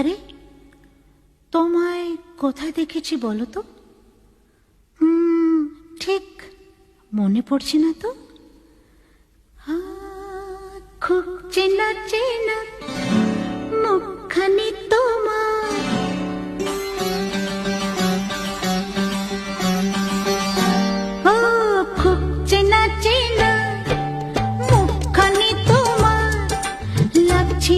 আরে, তোমায় কোথায় দেখেছি বলো তো? ঠিক মনে পড়ছে না তো। খুব চেনা চেনা মুখখানি তোমার, ও খুব চেনা চেনা মুখখানি তোমার লাগছে